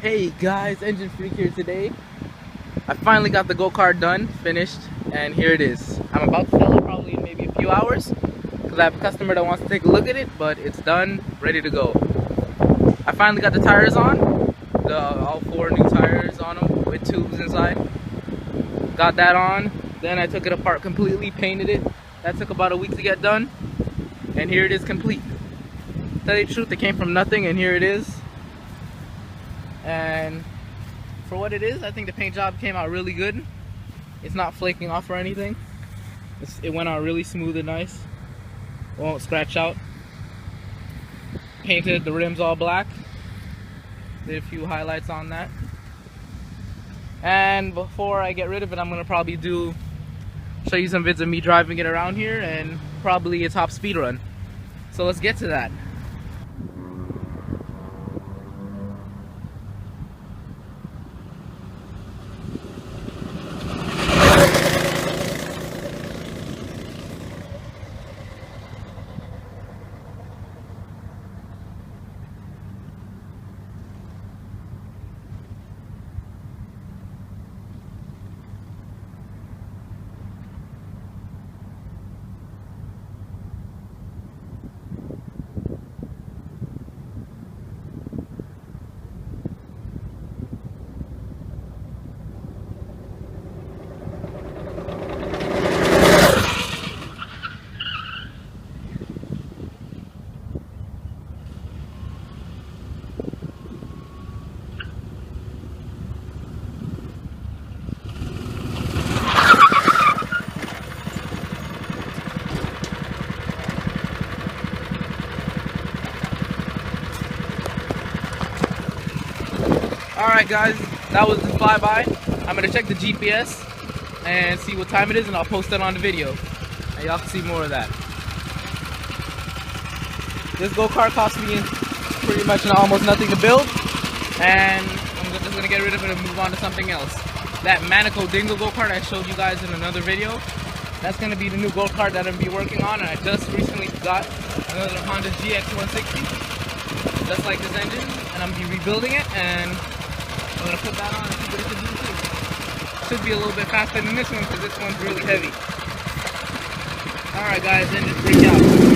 Hey guys, Engine Freak here today. I finally got the go-kart done, finished, and here it is. I'm about to sell it probably in maybe a few hours because I have a customer that wants to take a look at it, but it's done, ready to go. I finally got the tires on, all 4 new tires on them with tubes inside. Got that on, then I took it apart completely, painted it. That took about a week to get done, and here it is complete. To tell you the truth, it came from nothing, and here it is. And for what it is, I think the paint job came out really good. It's not flaking off or anything. It went out really smooth and nice. Won't scratch out. Painted the rims all black. Did a few highlights on that. And before I get rid of it, I'm gonna probably show you some vids of me driving it around here and probably a top speed run. So let's get to that. Alright guys, that was the flyby. I'm going to check the GPS and see what time it is, and I'll post that on the video. And y'all can see more of that. This go-kart cost me pretty much almost nothing to build. And I'm just going to get rid of it and move on to something else. That Manaco Dingo go-kart I showed you guys in another video, that's going to be the new go-kart that I'm going to be working on. And I just recently got another Honda GX160, just like this engine. And I'm going to be rebuilding it, and I'm going to put that on and see what it can do too. Should be a little bit faster than this one because this one's really heavy. Alright guys, Engine Freak out.